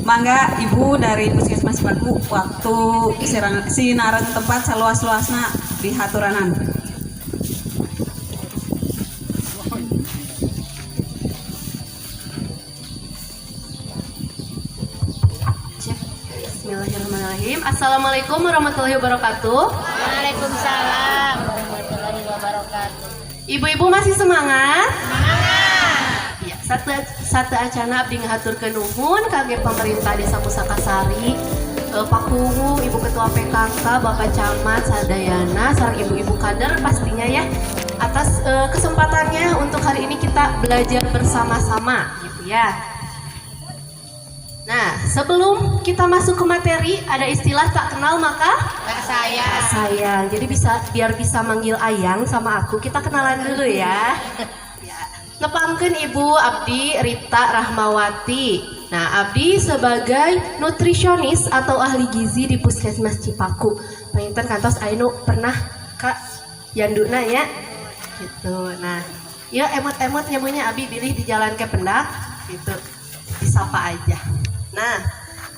Mangga Ibu dari Puskesmas Cipaku waktu sinaran tempat saluas-luasna di haturanan. Bismillahirrahmanirrahim. Assalamualaikum warahmatullahi wabarakatuh. Waalaikumsalam warahmatullahi wabarakatuh. Ibu-ibu masih semangat? Semangat. Ya, satu acana abdi ngahaturkeun nuhun kangge pemerintah Desa Pusakasari, Pak Kuwu, Ibu Ketua PKK, Bapak Camat, Sadayana, sareng ibu-ibu kader pastinya ya atas kesempatannya untuk hari ini kita belajar bersama-sama gitu ya. Nah, sebelum kita masuk ke materi, ada istilah tak kenal maka Tak saya. sayang. Jadi biar bisa manggil Ayang sama aku, kita kenalan dulu ya. Ngepamkeun Ibu Abdi Rita Rahmawati. Nah, Abdi sebagai nutrisionis atau ahli gizi di Puskesmas Cipaku. Panginten kantos Ainu pernah Kak Yanduna ya. Gitu. Nah, ya emot-emot nyamunya Abdi pilih di jalan ke pendak gitu. Disapa aja. Nah,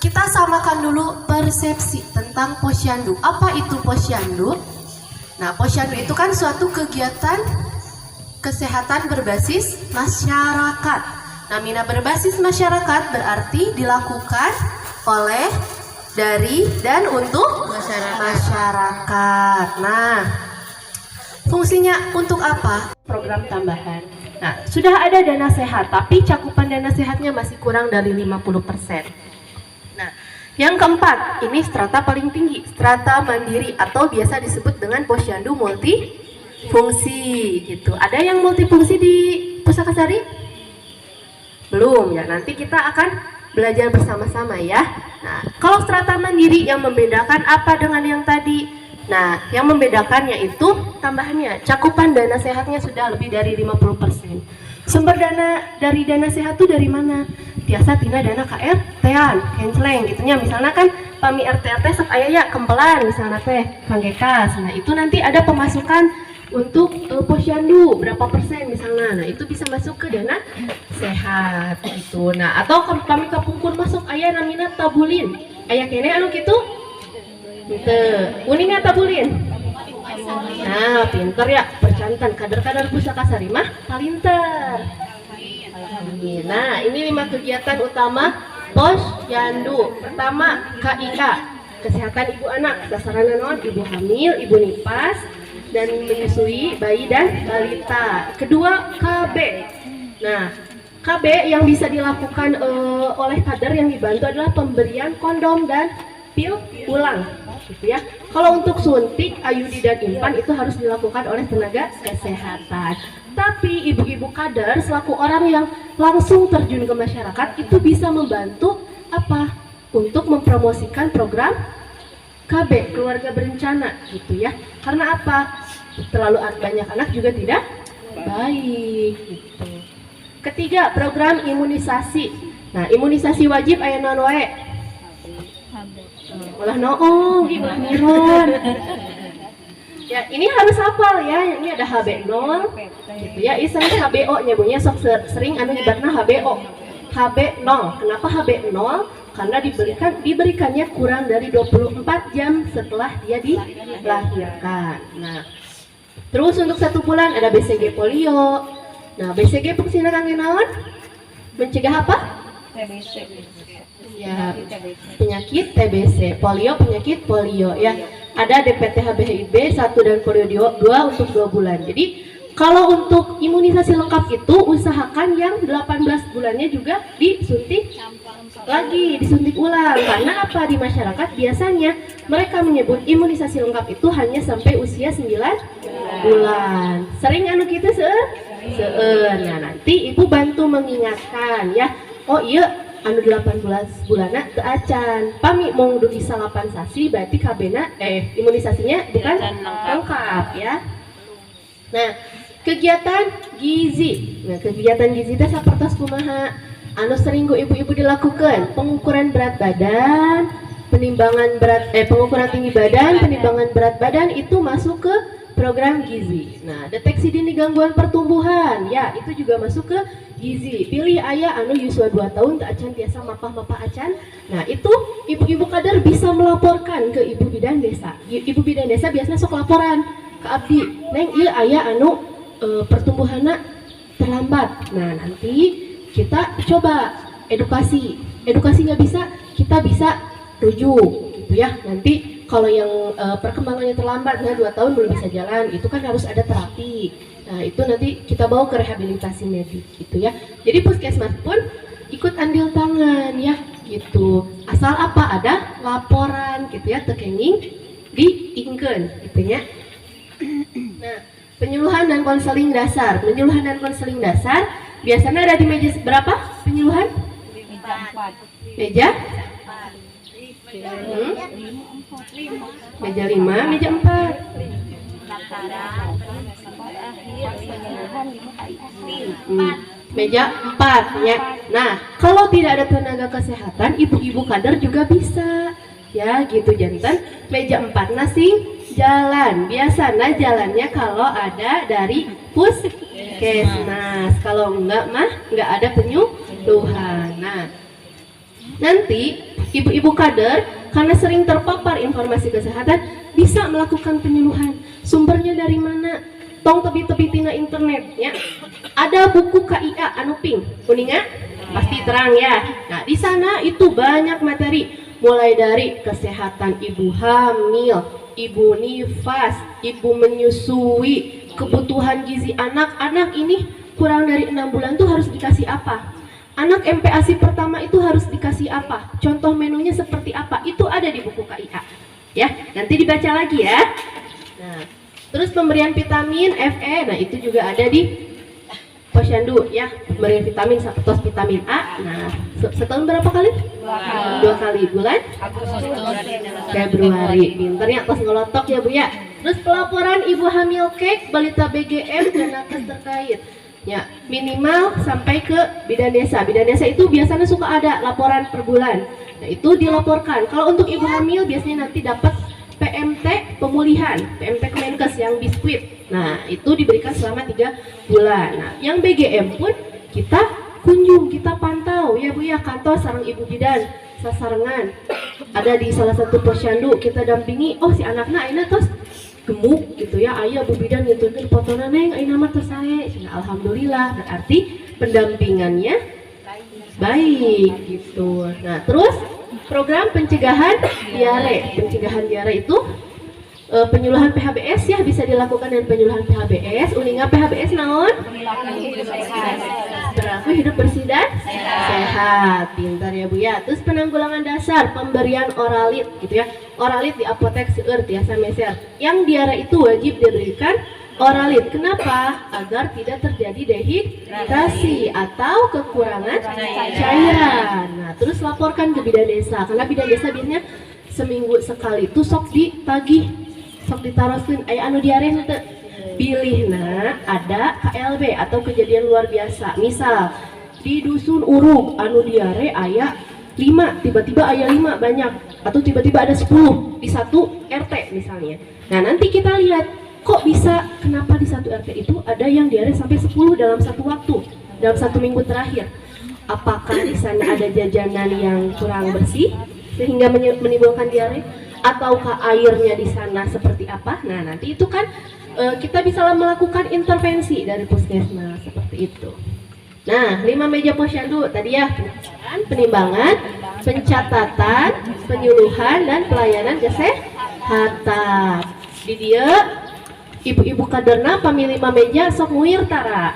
kita samakan dulu persepsi tentang posyandu. Apa itu posyandu? Nah, posyandu itu kan suatu kegiatan kesehatan berbasis masyarakat. Nah, mina berbasis masyarakat berarti dilakukan oleh, dari, dan untuk masyarakat. Nah, fungsinya untuk apa? Program tambahan. Nah, sudah ada dana sehat, tapi cakupan dana sehatnya masih kurang dari 50%. Nah, yang keempat, ini strata paling tinggi, strata mandiri atau biasa disebut dengan posyandu multifungsi gitu. Ada yang multifungsi di Pusakasari? Belum ya, nanti kita akan belajar bersama-sama ya. Nah, kalau strata mandiri yang membedakan apa dengan yang tadi? Nah, yang membedakannya itu tambahannya, cakupan dana sehatnya sudah lebih dari 50%. Sumber dana dari dana sehat itu dari mana? Biasa tina dana KRT-an, kenceleng gitunya. Misalnya kan pami RT-RT sok aya ya kempelan misalnya teh panggekas. Nah, itu nanti ada pemasukan untuk posyandu berapa persen misalnya. Nah, itu bisa masuk ke dana sehat gitu. Nah, atau kami kapungkur masuk aya namina tabulin. Aya kene anu kitu? Gitu. Uningan tabulin. Nah, pinter ya, percantan kader-kader Pusakasari mah palinter. Nah, ini 5 kegiatan utama posyandu. Pertama, KIK, kesehatan ibu anak, sasaran naon ibu hamil, ibu nipas dan menyusui bayi dan balita. Kedua, KB. Nah, KB yang bisa dilakukan oleh kader yang dibantu adalah pemberian kondom dan pil ulang gitu ya. Kalau untuk suntik, IUD dan implan itu harus dilakukan oleh tenaga kesehatan. Tapi ibu-ibu kader selaku orang yang langsung terjun ke masyarakat itu bisa membantu apa? Untuk mempromosikan program KB, keluarga berencana gitu ya. Karena apa? Terlalu banyak anak juga tidak baik gitu. Ketiga, program imunisasi. Nah, imunisasi wajib aya naon wae? Ulah noong, ulah niron. Ya, ini harus hafal ya. Ini ada HB0 gitu ya. Iseng HBO nyebutnya sok sering anu nyebutna HBO. HB0. Kenapa HB0? Karena diberikannya kurang dari 24 jam setelah dia dilahirkan. Nah, terus untuk 1 bulan ada BCG polio. Nah, BCG fungsinya kangge naon? Mencegah apa? Ya, penyakit TBC, polio penyakit polio ya. Ada DPT HBHIB 1 dan polio 2 untuk 2 bulan. Jadi kalau untuk imunisasi lengkap itu usahakan yang 18 bulannya juga disuntik lagi, disuntik ulang. Karena apa? Di masyarakat biasanya mereka menyebut imunisasi lengkap itu hanya sampai usia 9 bulan. Sering anu kitu seueur. Nah, nanti ibu bantu mengingatkan ya. Oh iya, anu 18 bulanna teu acan. Pami mau kudu bisa 8 sasi berarti kabena imunisasinya bukan lengkap ya. Nah, kegiatan gizi. Nah, kegiatan gizi teh sapertos kumaha? Anu sering ku ibu-ibu dilakukan, pengukuran berat badan, pengukuran tinggi badan, penimbangan berat badan itu masuk ke program gizi. Nah, deteksi dini gangguan pertumbuhan, ya itu juga masuk ke gizi. Pilih aya anu yuswa 2 tahun tak acan tiasa mapah-mapah acan. Nah, itu ibu-ibu kader bisa melaporkan ke ibu bidan desa. Ibu bidan desa biasanya sok laporan ke abdi, neng ieu aya anu pertumbuhanna terlambat. Nah, nanti kita coba edukasi. Edukasi nggak bisa, kita bisa rujuk gitu ya. Nanti kalau yang perkembangannya terlambat, nah 2 tahun belum bisa jalan, itu kan harus ada terapi. Nah, itu nanti kita bawa ke rehabilitasi medik gitu ya. Jadi puskesmas pun ikut andil tangan ya gitu. Asal apa ada laporan gitu ya, tekenging diingkeun gitu ya. Nah, penyuluhan dan konseling dasar. Penyuluhan dan konseling dasar biasanya ada di meja berapa? Penyuluhan? Meja? Meja 5, meja 4. Meja 4 ya. Nah, kalau tidak ada tenaga kesehatan, ibu-ibu kader juga bisa ya gitu jantan. Meja 4 nasi jalan. Biasanya jalannya kalau ada dari puskesmas. Kalau enggak mah enggak ada penyuluhan. Nah, nanti ibu-ibu kader karena sering terpapar informasi kesehatan bisa melakukan penyuluhan. Sumbernya dari mana? Tong tebi-tebi tina internet ya. Ada buku KIA anu pink, kuninga pasti terang ya. Nah, di sana itu banyak materi mulai dari kesehatan ibu hamil, ibu nifas, ibu menyusui, kebutuhan gizi anak-anak ini kurang dari 6 bulan tuh harus dikasih apa? Anak MPASI pertama itu harus dikasih apa? Contoh menunya seperti apa? Itu ada di buku KIA. Ya, nanti dibaca lagi ya. Nah, terus pemberian vitamin Fe, nah itu juga ada di Posyandu ya, pemberian vitamin tos vitamin A. Nah, setahun berapa kali? 2 kali. Bulan Februari. Pinternya tos ngelotok ya Bu ya. Terus pelaporan ibu hamil kek, balita BGM dan nakes terkait. Ya, minimal sampai ke bidan desa. Bidan desa itu biasanya suka ada laporan per bulan. Nah, itu dilaporkan. Kalau untuk ibu hamil biasanya nanti dapat PMT pemulihan, PMT Kemenkes yang biskuit. Nah, itu diberikan selama 3 bulan. Nah, yang BGM pun kita kunjung, kita pantau ya Bu ya, kantor sareng ibu bidan sasarengan. Ada di salah satu posyandu, kita dampingi, oh si anaknya aina tos gemuk gitu ya, ayah bu bidan ngitungkeun fotona neng aina mah tos sae. Alhamdulillah, berarti pendampingannya baik gitu. Nah, terus program pencegahan diare. Pencegahan diare itu penyuluhan PHBS ya, bisa dilakukan dengan penyuluhan PHBS. Uninga PHBS naon? Berlaku hidup bersih dan sehat. Pintar ya Bu ya. Terus penanggulangan dasar, pemberian oralit gitu ya. Oralit di apotek seueur tiasa meser. Yang diare itu wajib diberikan oralit. Kenapa? Agar tidak terjadi dehidrasi atau kekurangan cairan. Nah, terus laporkan ke bidan desa. Karena bidan desa biasanya seminggu sekali itu sok ditagih, sok ditaroskeun aya anu diare henteu. Pilihna ada KLB atau kejadian luar biasa. Misal di dusun Urug anu diare aya 5, tiba-tiba aya 5 banyak, atau tiba-tiba ada 10 di satu RT misalnya. Nah, nanti kita lihat kok bisa, kenapa di satu RT itu ada yang diare sampai 10 dalam satu waktu, dalam 1 minggu terakhir. Apakah di sana ada jajanan yang kurang bersih sehingga menimbulkan diare, ataukah airnya di sana seperti apa? Nah, nanti itu kan kita bisa melakukan intervensi dari puskesmas seperti itu. Nah, 5 meja posyandu tadi ya, penimbangan, pencatatan, penyuluhan, dan pelayanan kesehatan. Di dia ibu-ibu kaderna pamilih 5 meja sok nguir tara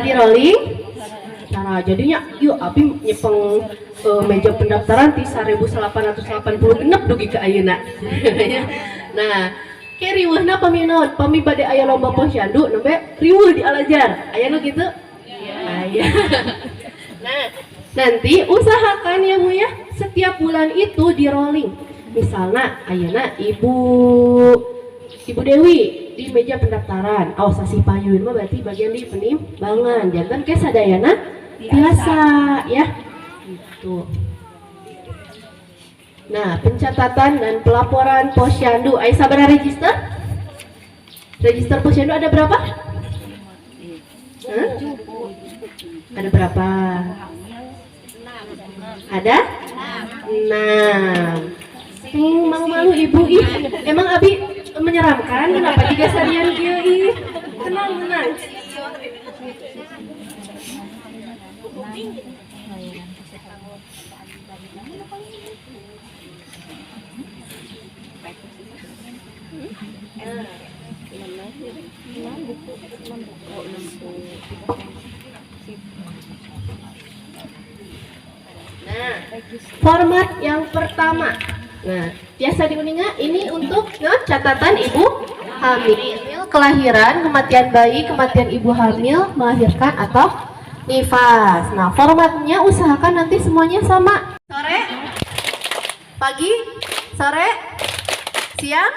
di rolling tara, jadinya yuk abi nyepeng meja pendaftaran ti 1886 dugi ke ayeuna. Nah, ke riweuhna paminoon pami bade aya lomba posyandu nembe riweuh di Al-Azhar aya nu kitu? Aya. Nah, nanti usahakan ya Bu ya, setiap bulan itu di rolling. Misalnya ayeuna Ibu Dewi di meja pendaftaran, awas sasi payun mah berarti bagian di penimbangan. Jangan ke sadayana biasa ya. Gitu. Nah, pencatatan dan pelaporan posyandu. Aya sabaraha register? Register posyandu ada berapa? Hah? Ada berapa? Ada? 6. Malu-malu ibu ih. Emang Abi menyeramkan? Kenapa juga sarian dia ih? Tenang. Nah, format yang pertama. Nah, biasa diuninga ini untuk catatan ibu hamil, kelahiran, kematian bayi, kematian ibu hamil, melahirkan atau nifas. Nah, formatnya usahakan nanti semuanya sama. Sore, pagi, sore, siang,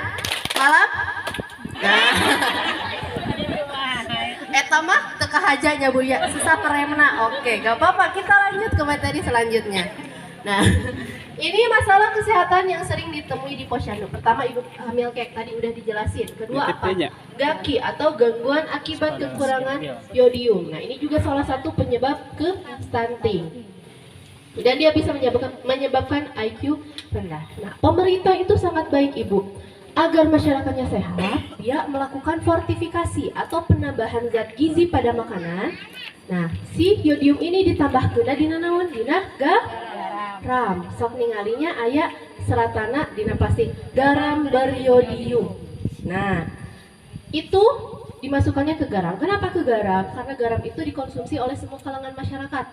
malam. Nah, eta mah teka hajanya Bu ya, susah teremna. Oke, gak apa-apa, kita lanjut ke materi selanjutnya. Nah, ini masalah kesehatan yang sering ditemui di posyandu. Pertama, ibu hamil kayak tadi udah dijelasin. Kedua apa? Gaki atau gangguan akibat kekurangan yodium. Nah, ini juga salah satu penyebab ke stunting. Dan dia bisa menyebabkan IQ rendah. Nah, pemerintah itu sangat baik ibu. Agar masyarakatnya sehat, dia melakukan fortifikasi atau penambahan zat gizi pada makanan. Nah, si yodium ini ditambah guna dina naon? Dina garam. Sok ningalinya aya seratana dina plastik garam beryodium. Nah, itu dimasukkannya ke garam. Kenapa ke garam? Karena garam itu dikonsumsi oleh semua kalangan masyarakat.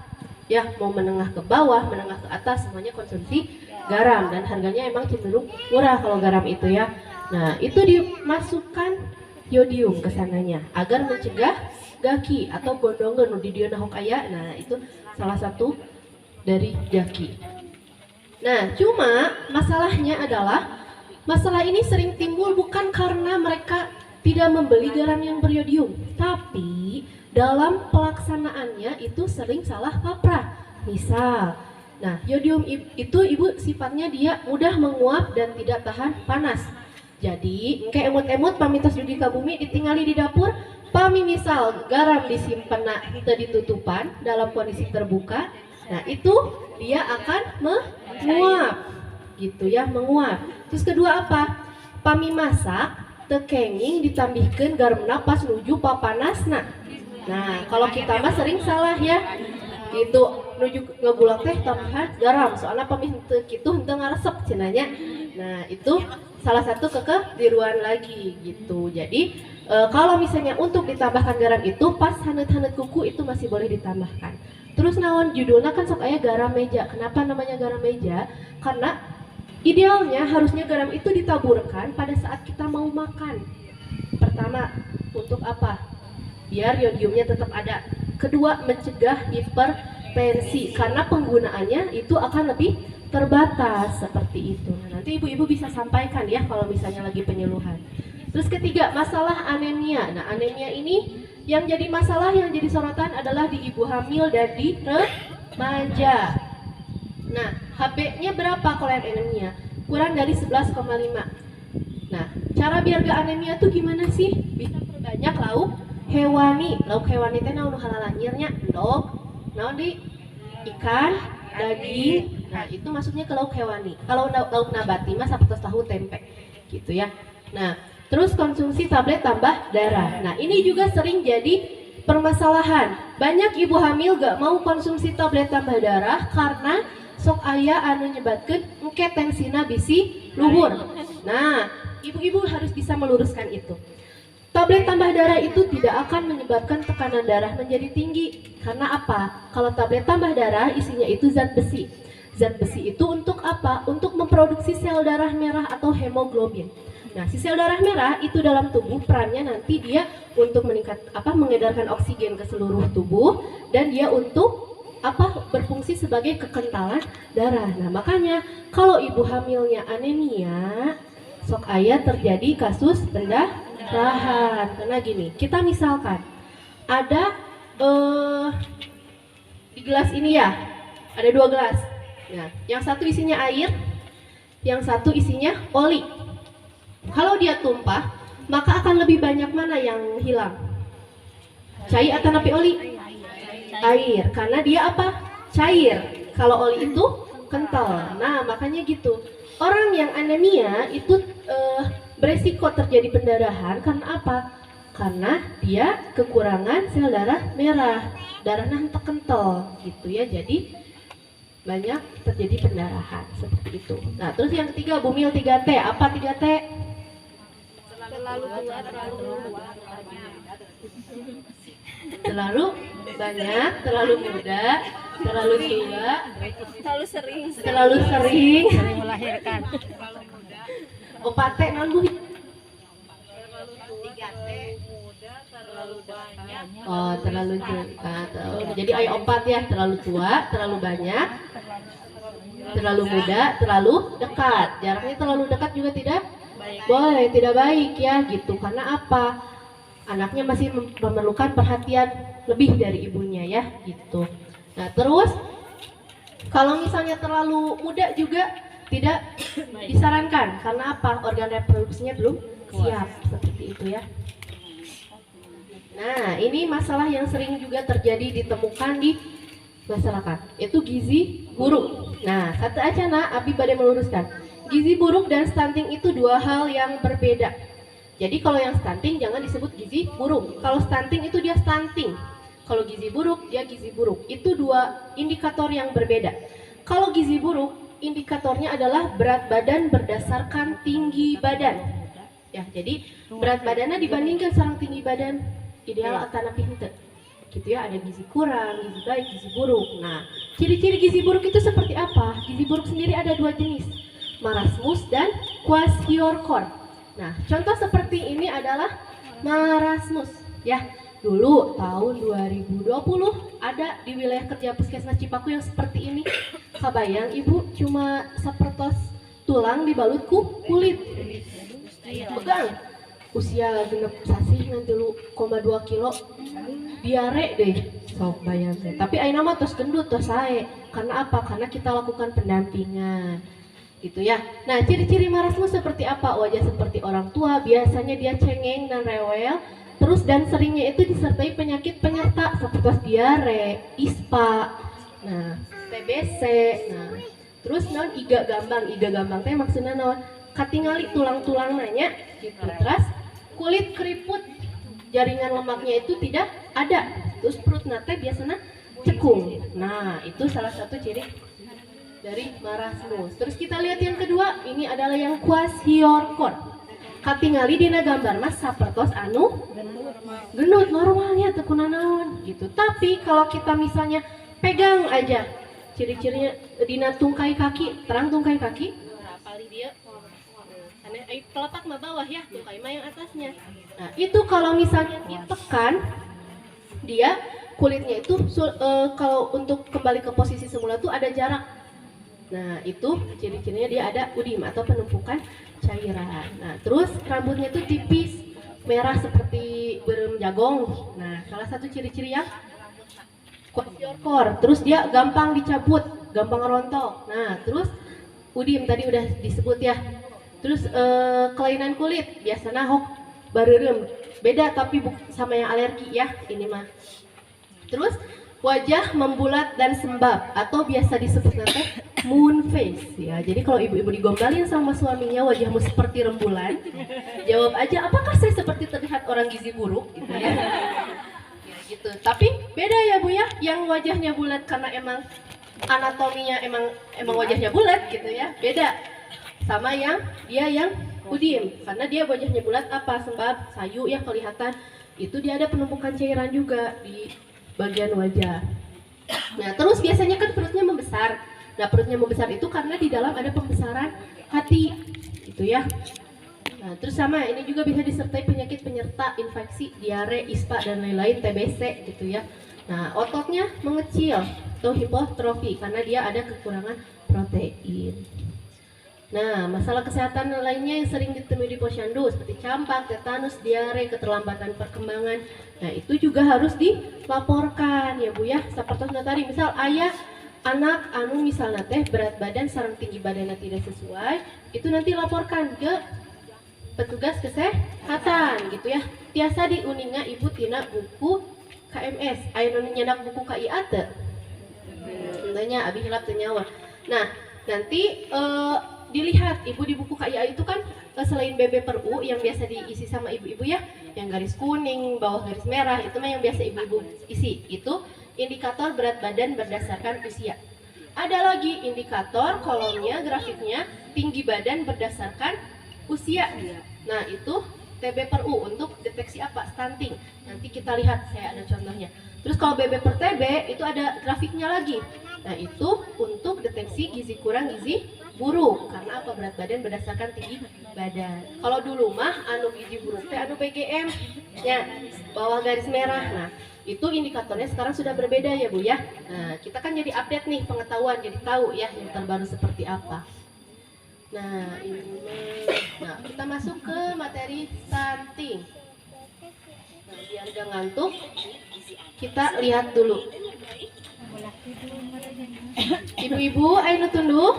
Ya, mau menengah ke bawah, menengah ke atas, semuanya konsumsi garam dan harganya emang cenderung murah kalau garam itu ya. Nah, itu dimasukkan yodium ke sananya agar mencegah gaki atau gondongan di dieu nahok aya. Nah, itu salah satu dari gaki. Nah, cuma masalahnya adalah masalah ini sering timbul bukan karena mereka tidak membeli garam yang beryodium, tapi dalam pelaksanaannya itu sering salah kaprah. Misal, nah yodium itu ibu sifatnya dia mudah menguap dan tidak tahan panas. Jadi, engke emut-emut pamitos dugi ka bumi ditinggali di dapur, pami misal garam disimpen teu ditutupan dalam kondisi terbuka. Nah, itu dia akan menguap. Gitu ya, menguap. Terus kedua apa? Pami masak teu kenging ditambihkeun garamna pas nuju papanasna. Nah, kalau kita mah sering salah ya. Gitu nuju ngegulak teh tambahan garam soalnya pami henteu kitu henteu ngaresep cenanya. Nah, itu salah satu kekeliruan lagi gitu. Jadi kalau misalnya untuk ditambahkan garam itu pas haneut-haneut kuku itu masih boleh ditambahkan. Terus naon judulnya kan sok aya garam meja. Kenapa namanya garam meja? Karena idealnya harusnya garam itu ditaburkan pada saat kita mau makan. Pertama, untuk apa? Biar yodiumnya tetap ada. Kedua, mencegah hipertensi karena penggunaannya itu akan lebih terbatas seperti itu. Nah, nanti ibu-ibu bisa sampaikan ya kalau misalnya lagi penyuluhan. Terus ketiga, masalah anemia. Nah, anemia ini yang jadi masalah, yang jadi sorotan adalah di ibu hamil dan di remaja. Nah, HB-nya berapa kalau yang anemia? Kurang dari 11,5. Nah, cara biar gak anemia tuh gimana sih? Bisa perbanyak lauk hewani. Lauk hewani teh naon halal anyirnya? Endog, naon di ikan, daging. Nah, itu masuknya ke lauk hewani. Kalau lauk nabati mah sapertos tahu tempe. Gitu ya. Nah, terus konsumsi tablet tambah darah. Nah, ini juga sering jadi permasalahan. Banyak ibu hamil gak mau konsumsi tablet tambah darah karena sok aya anu nyebatkeun engke tensina bisi luhur. Nah, ibu-ibu harus bisa meluruskan itu. Tablet tambah darah itu tidak akan menyebabkan tekanan darah menjadi tinggi. Karena apa? Kalau tablet tambah darah isinya itu zat besi. Zat besi itu untuk apa? Untuk memproduksi sel darah merah atau hemoglobin. Nah, si sel darah merah itu dalam tubuh perannya nanti dia untuk mengedarkan oksigen ke seluruh tubuh dan dia untuk berfungsi sebagai kekentalan darah. Nah, makanya kalau ibu hamilnya anemia, sok aya terjadi kasus pendarahan. Karena gini, kita misalkan ada di gelas ini ya, ada 2 gelas. Nah, yang satu isinya air, yang satu isinya oli. Kalau dia tumpah, maka akan lebih banyak mana yang hilang? Cai atau napi oli? Air, karena dia apa? Cair. Kalau oli itu kental. Nah, makanya gitu. Orang yang anemia itu beresiko terjadi pendarahan karena apa? Karena dia kekurangan sel darah merah. Darahnya hentak kental gitu ya. Jadi banyak terjadi pendarahan seperti itu. Nah, terus yang ketiga, Bumil 3T. Apa 3T? Terlalu banyak, terlalu muda, terlalu tua, terlalu sering, Melahirkan. opate non Bu? Oh, terlalu jadi ayo opat ya, terlalu tua, terlalu banyak, terlalu muda, terlalu dekat. Jaraknya terlalu dekat juga tidak boleh, tidak baik ya gitu. Karena apa? Anaknya masih memerlukan perhatian lebih dari ibunya ya gitu. Nah, terus kalau misalnya terlalu muda juga tidak disarankan karena apa? Organ reproduksinya belum siap seperti itu ya. Nah, ini masalah yang sering juga terjadi ditemukan di masyarakat, yaitu gizi buruk. Nah, satu aja nak, Abi badai meluruskan. Gizi buruk dan stunting itu dua hal yang berbeda. Jadi kalau yang stunting jangan disebut gizi buruk. Kalau stunting itu dia stunting. Kalau gizi buruk dia gizi buruk. Itu dua indikator yang berbeda. Kalau gizi buruk indikatornya adalah berat badan berdasarkan tinggi badan. Ya, jadi berat badannya dibandingkan sama tinggi badan ideal atau napi henteu. Gitu ya, ada gizi kurang, gizi baik, gizi buruk. Nah, ciri-ciri gizi buruk itu seperti apa? Gizi buruk sendiri ada dua jenis, marasmus dan kwashiorkor. Nah, contoh seperti ini adalah marasmus ya. Dulu tahun 2020 ada di wilayah kerja Puskesmas Cipaku yang seperti ini. Kabayang ibu cuma sapertos tulang dibalut ku kulit. Pegang. Usia genep sasih ngan 3,2 kilo. Diare deh. Sok bayang teh. Tapi ayeuna mah tos gendut tos sae. Karena apa? Karena kita lakukan pendampingan. Gitu ya. Nah, ciri-ciri marasmus seperti apa? Wajah seperti orang tua, biasanya dia cengeng dan rewel. Terus dan seringnya itu disertai penyakit penyerta seperti diare, ispa, nah, TBC, nah, terus non iga gambang teh maksudnya non katingali tulang-tulang nanya, gitu. Terus kulit keriput, jaringan lemaknya itu tidak ada, terus perut nate biasanya cekung. Nah, itu salah satu ciri dari marasmus. Terus kita lihat yang kedua, ini adalah yang kwashiorkor. Katingali dina gambar mas sapertos anu gendut normalnya teu kunaon gitu. Tapi kalau kita misalnya pegang aja ciri-cirinya dina tungkai kaki, terang tungkai kaki. Paling dia telapak mah bawah ya, tungkai mah yang atasnya. Nah, itu kalau misalnya ditekan dia kulitnya itu kalau untuk kembali ke posisi semula tuh ada jarak. Nah, itu ciri-cirinya dia ada udim atau penumpukan cairan. Nah, terus rambutnya itu tipis, merah seperti berem jagong. Nah, salah satu ciri-ciri yang kwashiorkor. Terus dia gampang dicabut, gampang rontok. Nah, terus udim tadi udah disebut ya. Terus kelainan kulit, biasanya hok bareureum. Beda tapi sama yang alergi ya, ini mah. Terus wajah membulat dan sembab atau biasa disebut nanti moon face ya. Jadi kalau ibu-ibu digombalin sama suaminya wajahmu seperti rembulan, jawab aja apakah saya seperti terlihat orang gizi buruk gitu ya. Ya gitu. Tapi beda ya Bu ya, yang wajahnya bulat karena emang anatominya emang wajahnya bulat gitu ya. Beda sama yang dia yang udim karena dia wajahnya bulat apa sembab sayu ya kelihatan. Itu dia ada penumpukan cairan juga di bagian wajah. Nah, terus biasanya kan perutnya membesar. Nah, perutnya membesar itu karena di dalam ada pembesaran hati, gitu ya. Nah, terus sama ini juga bisa disertai penyakit penyerta, infeksi, diare, ispa dan lain-lain, TBC, gitu ya. Nah, ototnya mengecil atau hipotrofi karena dia ada kekurangan protein. Nah, masalah kesehatan lainnya yang sering ditemui di posyandu seperti campak, tetanus, diare, keterlambatan perkembangan. Nah, itu juga harus dilaporkan ya Bu ya. Seperti tadi, misal ayah anak anu misalnya teh berat badan sareng tinggi badannya tidak sesuai, itu nanti laporkan ke petugas kesehatan gitu ya. Tiasa diuninga ibu tina buku KMS, aya nu nyenak buku KIA teu? Tanya abi hilap teu nyawa. Nah, nanti dilihat ibu di buku KIA itu kan selain BB per U yang biasa diisi sama ibu-ibu ya, yang garis kuning, bawah garis merah itu mah yang biasa ibu-ibu isi. Itu indikator berat badan berdasarkan usia. Ada lagi indikator kolomnya, grafiknya tinggi badan berdasarkan usia. Nah, itu TB per U untuk deteksi apa? Stunting. Nanti kita lihat, saya ada contohnya. Terus kalau BB per TB itu ada grafiknya lagi. Nah, itu untuk deteksi gizi kurang, gizi buruk. Karena apa? Berat badan berdasarkan tinggi badan. Kalau dulu mah anu gizi buruk teh anu BGM ya, bawah garis merah. Nah, itu indikatornya sekarang sudah berbeda ya Bu ya. Nah, kita kan jadi update nih pengetahuan, jadi tahu ya yang terbaru seperti apa. Nah, ini nah, kita masuk ke materi stunting. Nah, biar gak ngantuk, kita lihat dulu. Ibu-ibu, ayo tunduk.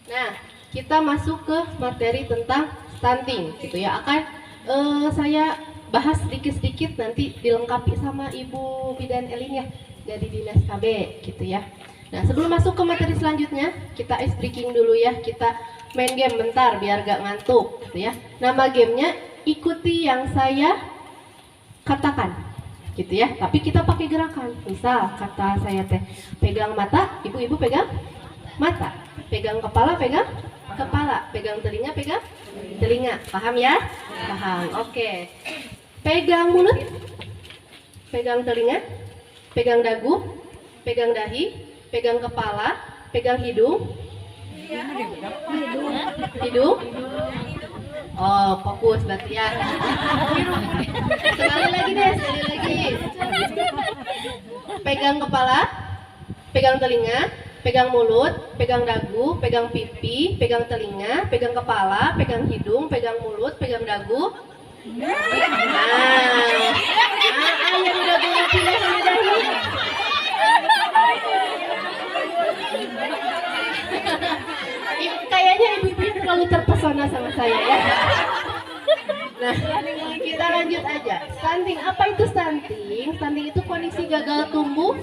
Nah, kita masuk ke materi tentang stunting, gitu ya. Akan saya bahas sedikit-sedikit, nanti dilengkapi sama Ibu Bidan Elin ya dari Dinas KB, gitu ya. Nah, sebelum masuk ke materi selanjutnya, kita ice breaking dulu ya. Kita main game bentar biar gak ngantuk, gitu ya. Nama gamenya ikuti yang saya katakan, gitu ya. Tapi kita pakai gerakan. Misal kata saya teh pegang mata, ibu-ibu pegang mata, pegang kepala, pegang kepala, pegang telinga, pegang telinga. Paham ya? Paham. Oke. Pegang mulut, pegang telinga, pegang dagu, pegang dahi, pegang kepala, pegang hidung. Hidung. Oh, fokus berarti ya. Sekali lagi deh, sekali lagi. Pegang kepala, pegang telinga, pegang mulut, pegang dagu, pegang pipi, pegang telinga, pegang kepala, pegang hidung, pegang mulut, pegang dagu. Yang dagu pindah sama dahi. Kayaknya ibu-ibu terlalu terpesona sama saya ya. Nah, kita lanjut aja. Stunting, apa itu stunting? Stunting itu kondisi gagal tumbuh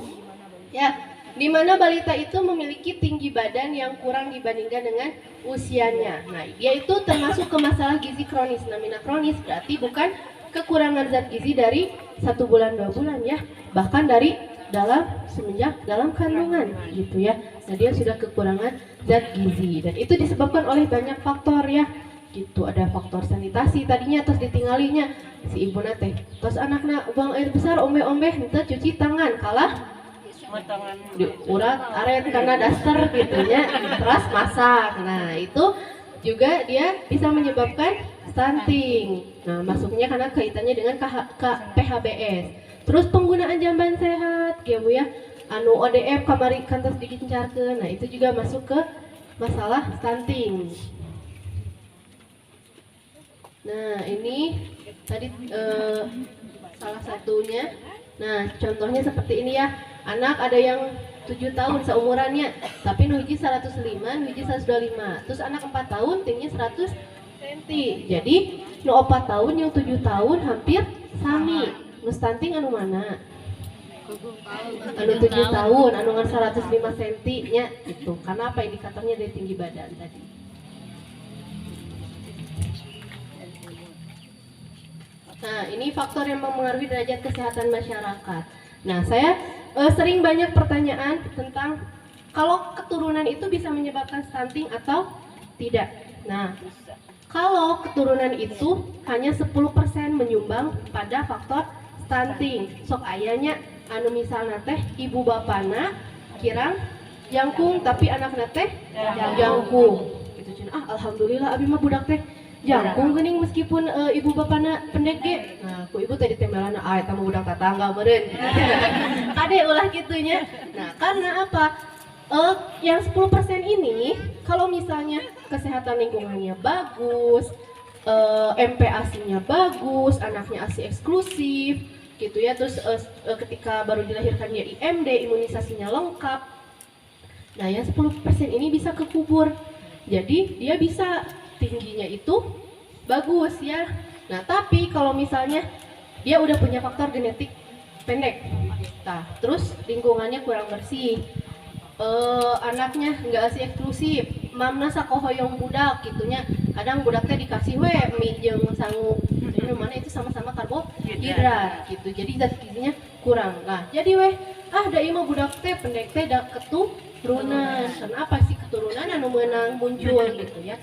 ya, di mana balita itu memiliki tinggi badan yang kurang dibandingkan dengan usianya. Nah, dia itu termasuk ke masalah gizi kronis. Namanya kronis berarti bukan kekurangan zat gizi dari 1 bulan 2 bulan ya, bahkan dari semenjak dalam kandungan gitu ya. Nah, dia sudah kekurangan zat gizi dan itu disebabkan oleh banyak faktor ya. Gitu, ada faktor sanitasi tadinya terus ditinggalinya si ibu nate. Terus anaknya buang air besar ombe-ombe henteu cuci tangan kalah urat aret karena daster gitunya terus masak. Nah, itu juga dia bisa menyebabkan stunting. Nah, masuknya karena kaitannya dengan PHBS. Terus penggunaan jamban sehat, ya Bu ya. Anu ODF kamari kantos digencarkeun. Nah, itu juga masuk ke masalah stunting. Nah, ini tadi salah satunya. Nah, contohnya seperti ini ya. Anak ada yang 7 tahun seumurannya, tapi nu hiji 105, nu hiji 125. Terus anak 4 tahun tingginya 100 cm. Jadi, nu 4 tahun yang 7 tahun hampir sami. Nu stunting anu mana? Anu 7 tahun, anu ngan 105 cm nya gitu. Karena apa indikatornya dari tinggi badan tadi. Nah, ini faktor yang mempengaruhi derajat kesehatan masyarakat. Nah, saya sering banyak pertanyaan tentang kalau keturunan itu bisa menyebabkan stunting atau tidak. Nah, kalau keturunan itu hanya 10% menyumbang pada faktor stunting. Sok ayanya anu misalnya teh ibu bapana kirang jangkung tapi anakna teh jangkung. Gitu cenah. Alhamdulillah abi mah budak teh jangkung geuning meskipun ibu bapana pendek ge. Nah, ku ibu tadi temelana eta mah budak tetangga meureun. Ade ulah kitunya. Nah, karena apa? Yang 10% ini kalau misalnya kesehatan lingkungannya bagus, MPASI-nya bagus, anaknya ASI eksklusif gitu ya, terus ketika baru dilahirkan dia IMD, imunisasinya lengkap. Nah, yang 10% ini bisa kekubur. Jadi dia bisa tingginya itu bagus ya. Nah, tapi kalau misalnya dia udah punya faktor genetik pendek. Nah, terus lingkungannya kurang bersih. Anaknya nggak asih eksklusif, mamna sakohoyong budak gitunya. Kadang budaknya dikasih mie jeung sangu, jadi mana itu sama-sama karbohidrat gitu. Jadi zat gizinya kurang. Nah, jadi da ieu mah budak teh pendek teh da keturunan. Kenapa sih keturunan anu meunang muncul gitu ya?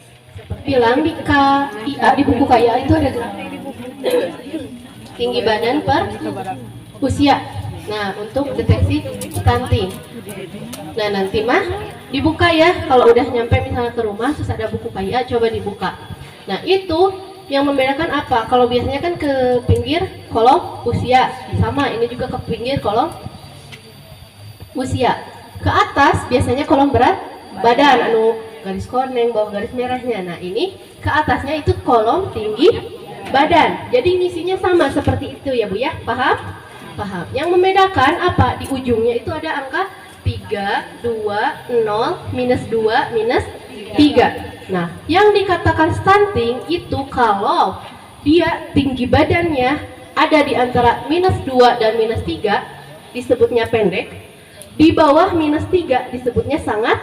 Bilang di KIA, di buku KIA itu ada tinggi badan per usia. Nah, untuk deteksi stunting. Nah, nanti mah dibuka ya. Kalau udah nyampe misalnya ke rumah terus ada buku KIA, coba dibuka. Nah, itu yang membedakan apa? Kalau biasanya kan ke pinggir kolom usia, sama ini juga ke pinggir kolom usia. Ke atas biasanya kolom berat badan, anu garis koneng, bawah garis merahnya. Nah, ini ke atasnya itu kolom tinggi badan. Jadi misinya sama seperti itu ya Bu ya, paham? Paham. Yang membedakan apa? Di ujungnya itu ada angka 3, 2, 0, minus 2, minus 3. Nah, yang dikatakan stunting itu kalau dia tinggi badannya ada di antara minus 2 dan minus 3 disebutnya pendek. Di bawah minus 3 disebutnya sangat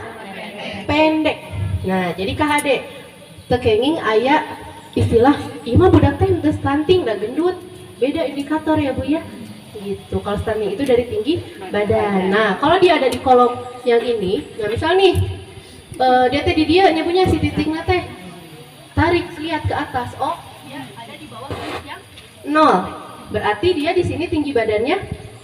pendek. Nah, jadi KHD tekenging aya istilah ima budak teh untuk stunting dan gendut. Beda indikator ya Bu ya. Gitu. Kalau stunting itu dari tinggi badan. Nah, kalau dia ada di kolom yang ini, nah misal nih dia teh di dia nyebutnya si titiknya teh tarik lihat ke atas. Oh, dia ada di bawah garis yang 0. Berarti dia di sini tinggi badannya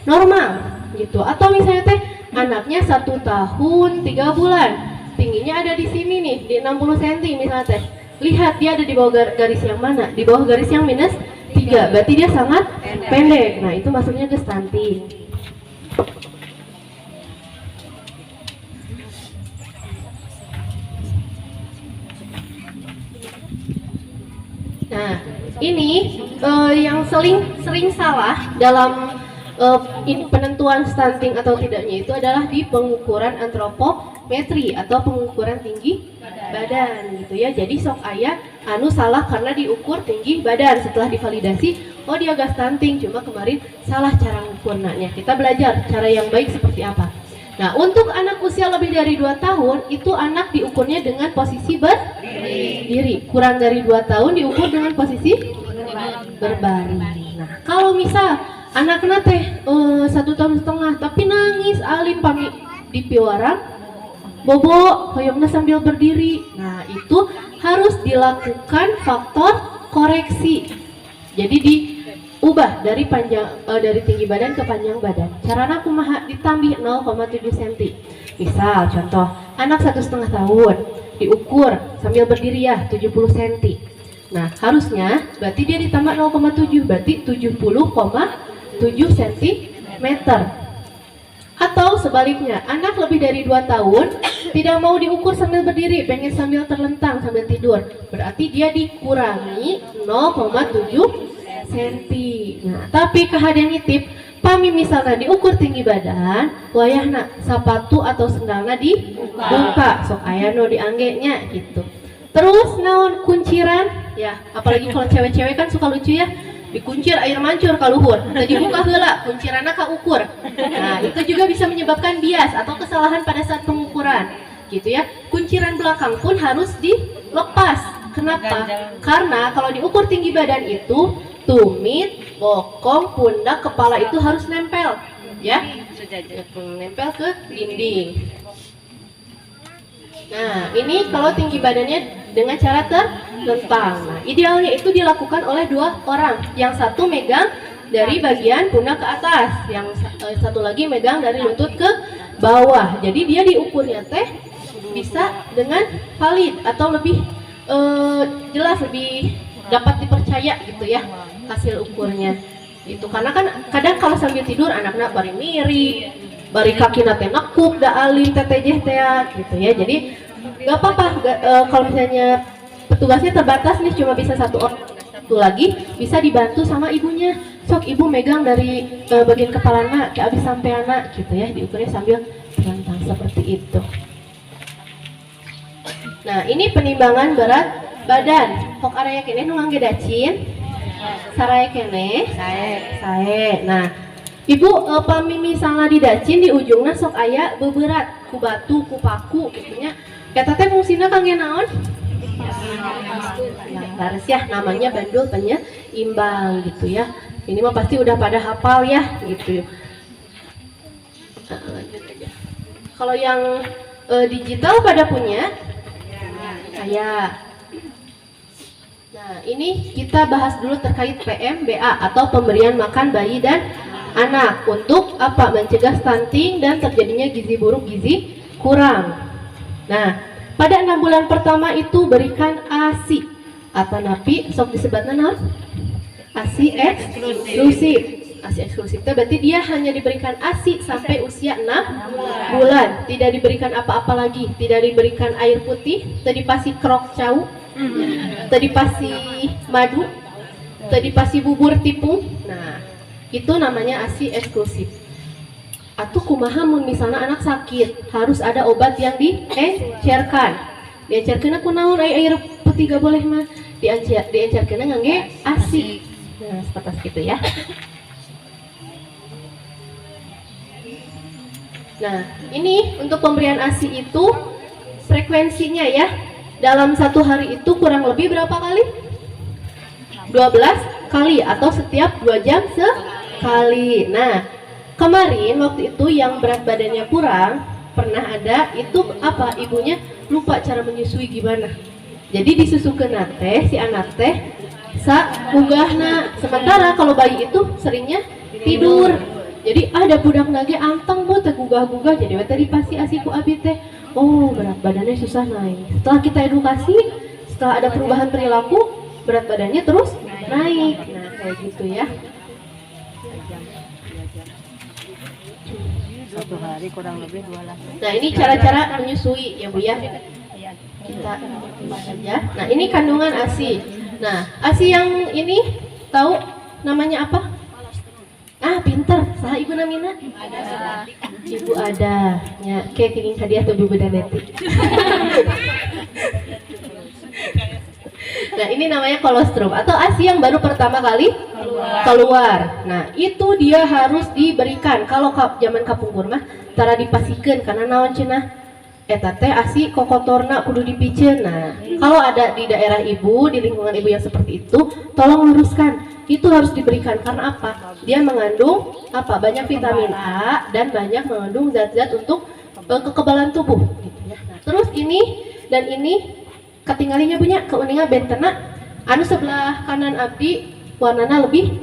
normal gitu. Atau misalnya teh anaknya 1 tahun 3 bulan, tingginya ada di sini nih, di 60 cm misalnya teh. Lihat dia ada di bawah garis yang mana? Di bawah garis yang minus 3, berarti dia sangat pendek. Nah, itu maksudnya ke stunting. Nah, ini yang sering salah dalam penentuan stunting atau tidaknya itu adalah di pengukuran antropometri atau pengukuran tinggi badan gitu ya. Jadi sok aya anu salah karena diukur tinggi badan, setelah divalidasi oh dia gak stunting, cuma kemarin salah cara ngukurnya. Kita belajar cara yang baik seperti apa. Nah, untuk anak usia lebih dari 2 tahun itu anak diukurnya dengan posisi berdiri. Kurang dari 2 tahun diukur dengan posisi berbaring. Nah, kalau misal anaknya teh 1,5 tahun tapi nangis alim pami di piwarang bobo hoyongna sambil berdiri. Nah, itu harus dilakukan faktor koreksi. Jadi diubah dari dari tinggi badan ke panjang badan. Carana kumaha? Ditambih 0,7 cm. Misal contoh, anak 1,5 tahun diukur sambil berdiri ya 70 cm. Nah, harusnya berarti dia ditambah 0,7 berarti 70,7 cm. Atau sebaliknya, anak lebih dari 2 tahun tidak mau diukur sambil berdiri, pengen sambil terlentang, sambil tidur. Berarti dia dikurangi 0,7 cm. Nah, tapi kehadian nitip, pami misalnya diukur tinggi badan, wayahna sepatu atau sendalna dibuka, sok aya no dianggenya gitu. Terus naon kunciran, ya apalagi kalau cewek-cewek kan suka lucu ya. Dikuncir air mancur ka luhur, tadi buka heula, kunciranna ka ukur. Nah, itu juga bisa menyebabkan bias atau kesalahan pada saat pengukuran. Gitu ya. Kunciran belakang pun harus dilepas. Kenapa? Karena kalau diukur tinggi badan itu tumit, bokong, pundak, kepala itu harus nempel, ya. Nempel ke dinding. Nah, ini kalau tinggi badannya dengan cara terlentang. Nah, idealnya itu dilakukan oleh 2 orang. Yang satu megang dari bagian pundak ke atas, yang satu lagi megang dari lutut ke bawah. Jadi dia diukurnya teh bisa dengan valid atau lebih jelas, lebih dapat dipercaya gitu ya hasil ukurnya. Itu karena kan kadang kalau sambil tidur anaknya bari miri, bari kaki nate nekuk da alim tetejeh teh gitu ya. Jadi nggak apa-apa kalau misalnya petugasnya terbatas nih cuma bisa 1 orang, satu lagi bisa dibantu sama ibunya. Sok ibu megang dari bagian kepalanya ke abis sampai anak gitu ya, diukurnya sambil terlentang seperti itu. Nah, ini penimbangan berat badan. Kok area kene nu ngangge dacin Sarai kene. Sae. Sae. Nah, Ibu pami misalnya didacin di ujungna sok aya beberat ku batu ku paku gitu nya. Eta teh fungsina kangge naon? Nah, laras ya namanya bandul penyeimbang gitu ya. Ini mah pasti udah pada hafal ya gitu. Lanjut aja. Kalau yang digital pada punya? Saya. Nah, ini kita bahas dulu terkait PMBA atau pemberian makan bayi dan anak untuk apa? Mencegah stunting dan terjadinya gizi buruk, gizi kurang. Nah, pada 6 bulan pertama itu berikan ASI atau napi sok disebutna naon? ASI eksklusif. ASI eksklusif itu berarti dia hanya diberikan ASI sampai usia 6 bulan, tidak diberikan apa-apa lagi, tidak diberikan air putih, tadi pasti krok cau, tadi pasti madu, tadi pasti bubur tipung. Nah, itu namanya ASI eksklusif. Atau kumaha mun misalnya anak sakit, harus ada obat yang diencerkan. Diencerkeun kunaon air putih gak boleh mah. Diencerkeun ngangge ASI. Nah, seperti itu ya. Nah, ini untuk pemberian ASI itu frekuensinya ya. Dalam satu hari itu kurang lebih berapa kali? 12 kali atau setiap 2 jam sekali. Nah, kemarin waktu itu yang berat badannya kurang, pernah ada itu apa? Ibunya lupa cara menyusui gimana. Jadi disusukeun teh si anak teh saunggahna. Sementara kalau bayi itu seringnya tidur. Jadi ada budak nage anteng bu teh gugah-gugah jadi tadi pasti asiku abi teh. Oh, berat badannya susah naik. Setelah kita edukasi, setelah ada perubahan perilaku, berat badannya terus naik. Nah, kayak gitu ya. Satu hari kurang lebih 2 Nah, ini cara-cara menyusui ya Bu ya. Kita bahas aja. Nah, ini kandungan ASI. Nah, ASI yang ini tahu namanya apa? Ah, pinter. Saha ibu namina? Ibu ada. Ya, kayak kenging hadiah tuh Bu Daneti. Nah, ini namanya kolostrum atau ASI yang baru pertama kali keluar. Nah, itu dia harus diberikan. Kalau zaman kapungkur mah tara dipasikeun karena naon cenah? Eta teh ASI kokotorna kudu dipiceun. Nah, kalau ada di daerah ibu, di lingkungan ibu yang seperti itu, tolong luruskan. Itu harus diberikan karena apa? Dia mengandung apa? Banyak vitamin A dan banyak mengandung zat-zat untuk kekebalan tubuh gitu ya. Nah, terus ini dan ini ketinggalinya punya keuningan bentena anu sebelah kanan abdi warnanya lebih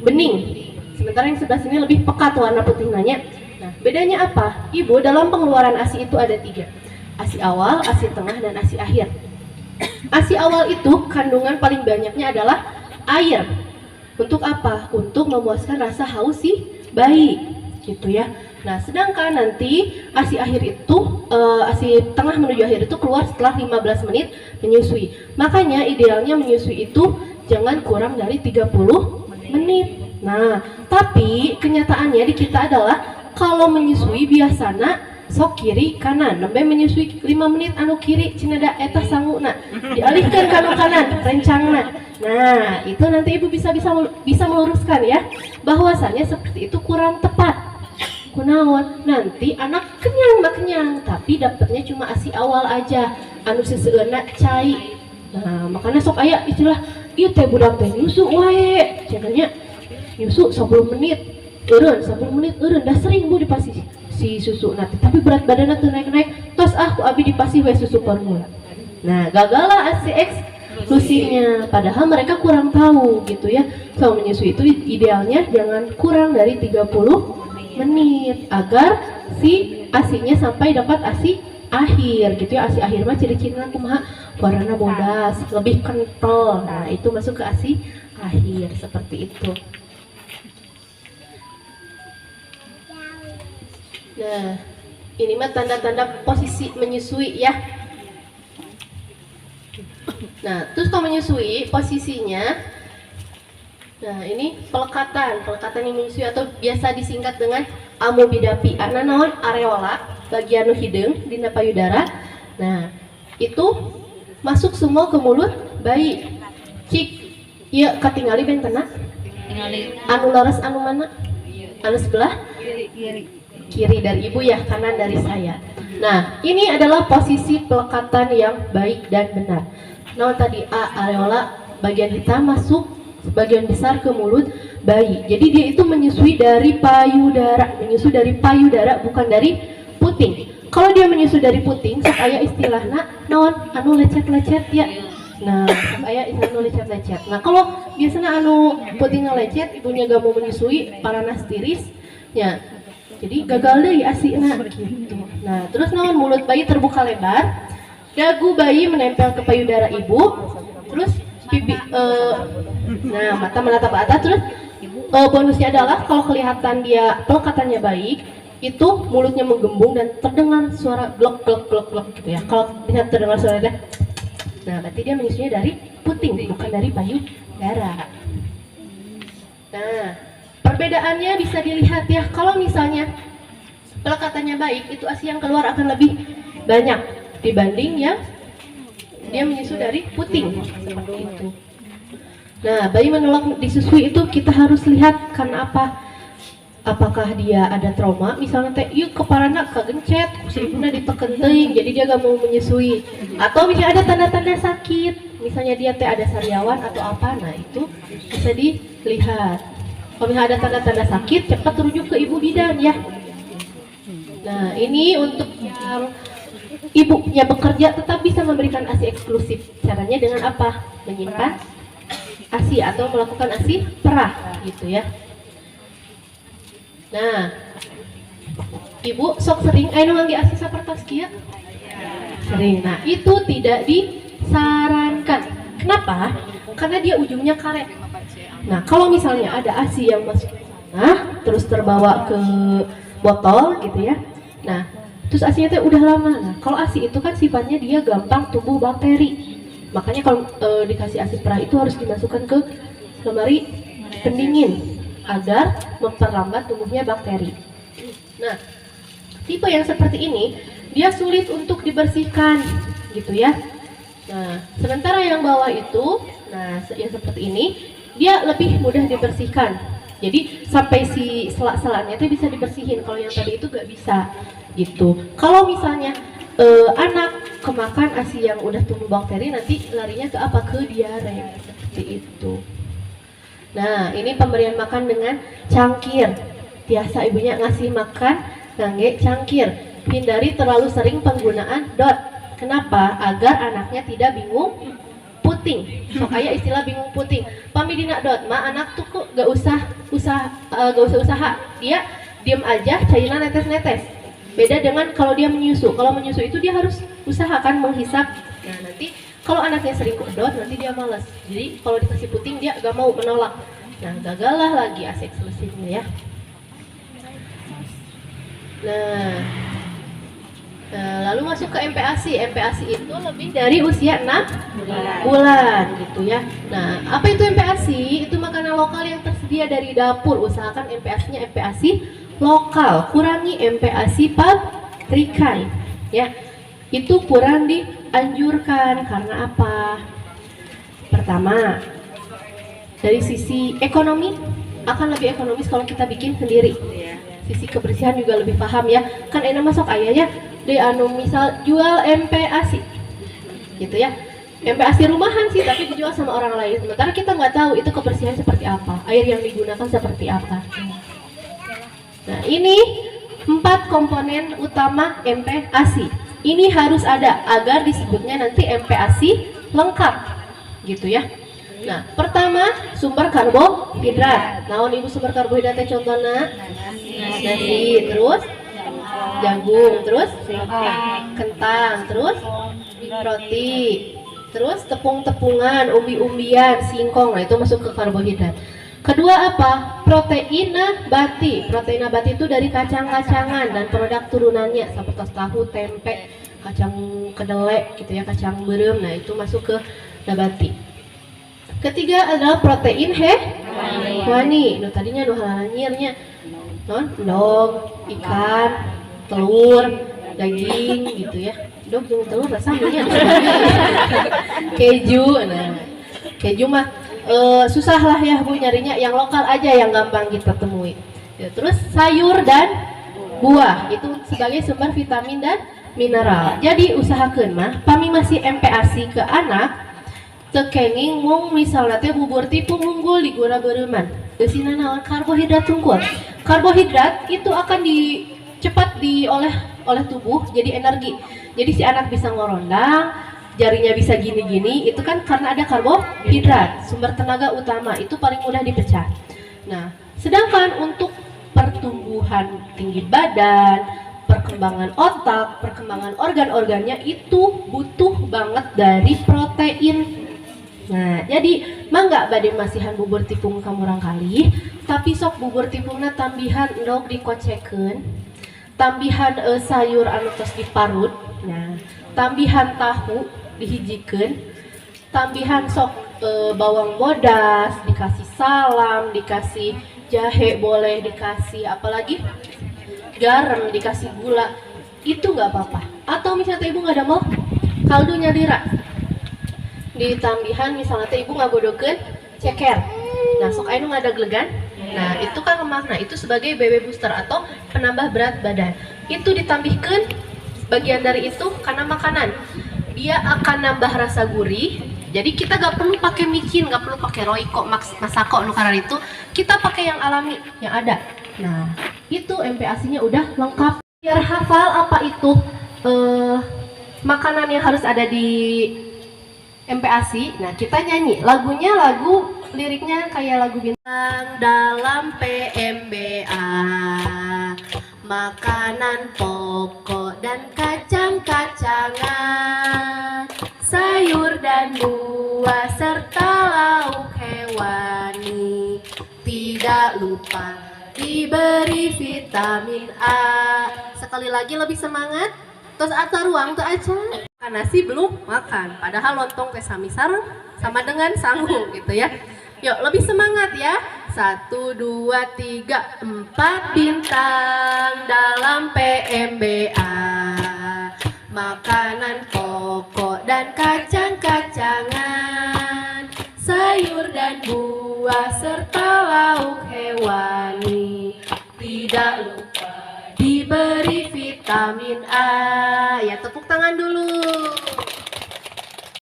bening, sementara yang sebelah sini lebih pekat warna putih nanya. Nah, bedanya apa? Ibu dalam pengeluaran ASI itu ada 3, ASI awal, ASI tengah, dan ASI akhir. ASI awal itu kandungan paling banyaknya adalah air. Untuk apa? Untuk memuaskan rasa haus si bayi gitu ya. Nah, sedangkan nanti ASI akhir itu ASI tengah menuju akhir itu keluar setelah 15 menit menyusui. Makanya idealnya menyusui itu jangan kurang dari 30 menit. Nah, tapi kenyataannya di kita adalah kalau menyusui biasana sok kiri kanan, nembe menyusui 5 menit anu kiri cenada eta sanguna dialihkan ke anu kanan rencangna. Nah, itu nanti ibu bisa meluruskan ya bahwasannya seperti itu kurang tepat. Kunaon nanti anak kenyang tapi dapatnya cuma ASI awal aja anu seseueuna cai. Nah, makanya sok aya istilah ieu teh budak teh nyusu wae cenanya nyusu 10 menit eureun 10 menit eureun dah sering bu dipasi si susu nanti tapi berat badannya tuh naik tos ku abi dipasi we susu formula. Nah, gagal lah ASI eksklusifnya padahal mereka kurang tahu gitu ya. So menyusui itu idealnya jangan kurang dari 30 menit agar si ASI-nya sampai dapat ASI akhir gitu ya. ASI akhir mah ciri-cirinya kumaha warna bodas, lebih kental. Nah, itu masuk ke ASI akhir seperti itu. Nah, ini mah tanda-tanda posisi menyusui ya. Nah, terus kalau menyusui posisinya, nah ini pelekatan yang menyusui atau biasa disingkat dengan amoebidapi. Ana naon areola bagian nu hideung dina payudara. Nah, itu masuk semua ke mulut bayi. Cik Iya, katingali bentena. Anu leres anu mana? Anu sebelah? Kiri dari ibu ya, kanan dari saya. Nah, ini adalah posisi pelekatan yang baik dan benar. Nah, tadi areola bagian hitam masuk sebagian besar ke mulut bayi. Jadi dia itu menyusui dari payudara, bukan dari puting. Kalau dia menyusui dari puting, sok aya istilahna naon anu lecet-lecet ya. Nah, sok aya istilah anu lecet-lecet. Nah, kalau biasanya anu puting lecet, ibunya gak mau menyusui, paranas tiris, ya. Jadi gagal deh asina gitu. Nah, terus naon mulut bayi terbuka lebar, dagu bayi menempel ke payudara ibu, terus pipi nah mata menatap ke atas, terus bonusnya adalah kalau kelihatan dia pelekatannya baik, itu mulutnya menggembung dan terdengar suara glok glok glok glok gitu ya. Kalau bisa terdengar suara itu, nah berarti dia menyusunya dari puting bukan dari payudara. Nah, perbedaannya bisa dilihat ya. Kalau misalnya pelekatannya baik, itu ASI yang keluar akan lebih banyak dibanding yang dia menyusu dari puting seperti itu. Nah, bayi menolak disusui itu kita harus lihat karena apa? Apakah dia ada trauma? Misalnya teh, yuk keparana kegencet, si ibuna diteken teuing, jadi dia gak mau menyusui. Atau misalnya ada tanda-tanda sakit, misalnya dia teh ada sariawan atau apa, nah itu bisa dilihat. Kalau misalnya ada tanda-tanda sakit, cepat rujuk ke ibu bidan ya. Nah, ini untuk yang ibunya bekerja tetap bisa memberikan ASI eksklusif. Caranya dengan apa? Menyimpan ASI atau melakukan ASI perah gitu ya. Nah, ibu sok sering anu ngangge ASI sapertos kieu? Sering. Nah, itu tidak disarankan. Kenapa? Karena dia ujungnya karet. Nah, kalau misalnya ada ASI yang masuk terus terbawa ke botol gitu ya. Nah, terus ASI-nya teh udah lama. Nah, kalau ASI itu kan sifatnya dia gampang tumbuh bakteri. Makanya kalau dikasih ASI perah itu harus dimasukkan ke lemari pendingin agar memperlambat tumbuhnya bakteri. Nah, tipe yang seperti ini dia sulit untuk dibersihkan gitu ya. Nah, sementara yang bawah itu, nah yang seperti ini dia lebih mudah dibersihkan. Jadi sampai si selak-selaknya itu bisa dibersihin. Kalau yang tadi itu gak bisa gitu. Kalau misalnya anak kemakan ASI yang udah tumbuh bakteri, nanti larinya ke apa? Ke diare seperti itu. Nah, ini pemberian makan dengan cangkir. Biasa ibunya ngasih makan ngangge cangkir. Hindari terlalu sering penggunaan dot. Kenapa? Agar anaknya tidak bingung puting. Makanya istilah bingung puting. Pamidina dot, anak tuh kok gak usah usaha. Dia diem aja, cairnya netes-netes. Beda dengan kalau dia menyusu. Kalau menyusu itu dia harus usahakan menghisap. Nah, nanti kalau anaknya sering kedot, nanti dia malas. Jadi kalau dikasih puting dia gak mau, menolak. Nah, gagal lah lagi ASI eksklusifnya ya. Nah, lalu masuk ke MPASI. MPASI itu lebih dari usia 6 bulan gitu ya. Nah, apa itu MPASI? Itu makanan lokal yang tersedia dari dapur. Usahakan MPASI-nya MPASI lokal. Kurangi MPASI pabrikan ya. Itu kurang dianjurkan karena apa? Pertama, dari sisi ekonomi akan lebih ekonomis kalau kita bikin sendiri. Sisi kebersihan juga lebih paham ya. Kan enak masuk ayahnya di anu misal jual MPASI gitu ya. MPASI rumahan sih tapi dijual sama orang lain. Sementara kita nggak tahu itu kebersihan seperti apa, air yang digunakan seperti apa. Nah, ini 4 komponen utama MPASI. Ini harus ada agar disebutnya nanti MPASI lengkap gitu ya. Nah, pertama sumber karbohidrat. Naon ibu sumber karbohidratnya contohnya? Nasi, terus jagung, terus kentang, terus roti, terus tepung-tepungan, umbi-umbian, singkong. Nah, itu masuk ke karbohidrat. Kedua apa? Protein nabati. Protein nabati itu dari kacang-kacangan dan produk turunannya seperti tahu, tempe, kacang kedelai gitu ya, kacang berem. Nah, itu masuk ke nabati. Ketiga adalah protein hewani. Nah, tadinya halanyirnya dog, ikan, telur, daging gitu ya. Dog jeung telur rasanya keju. Nah, keju mah susah lah ya Bu nyarinya, yang lokal aja yang gampang kita temui. Ya, terus sayur dan buah itu sebagai sumber vitamin dan mineral. Jadi usahakeun mah pami masih MPASI ke anak tekenging mung misalnya teh bubur tipu unggul diguna beureman. Eusina naon karbohidrat unggul. Karbohidrat itu akan cepat diolah oleh tubuh jadi energi. Jadi si anak bisa ngorondang, jarinya bisa gini-gini, itu kan karena ada karbohidrat, sumber tenaga utama, itu paling mudah dipecah. Nah, sedangkan untuk pertumbuhan tinggi badan, perkembangan otak, perkembangan organ-organnya itu butuh banget dari protein. Nah, jadi mangga bade masihan bubur tipung kamurang kali, tapi sok bubur tipungna tambihan endog dikocekeun, tambihan sayur anu tos diparut, nah, tambihan tahu dihijikeun, tambihan sok bawang bodas, dikasih salam, dikasih jahe, boleh dikasih apalagi garam, dikasih gula, itu nggak apa-apa. Atau misalnya ibu nggak ada mau kaldunya dira, ditambihan misalnya ibu nggak godokeun ceker, nah sok anu nggak ada gelegan, nah itu kan lemakna, itu sebagai BB booster atau penambah berat badan. Itu ditambihkan bagian dari itu karena makanan, dia akan nambah rasa gurih. Jadi kita gak perlu pakai micin, gak perlu pakai roiko, masako, karena itu kita pakai yang alami yang ada. Nah itu MPASI-nya udah lengkap. Biar hafal apa itu makanan yang harus ada di MPASI, nah kita nyanyi lagunya, liriknya kayak lagu bintang dalam PMBA, makanan pokok dan kacang-kacangan, sayur dan buah serta lauk hewani, tidak lupa diberi vitamin A. Sekali lagi lebih semangat. Terus aca ruang tuh aja. Nasi belum makan, padahal lontong teh sami sareng sama dengan sanggung gitu ya. Yuk lebih semangat ya. 1, 2, 3, 4 bintang dalam PMBA, makanan pokok dan kacang-kacangan, sayur dan buah serta lauk hewani, tidak lupa diberi vitamin A. Ya tepuk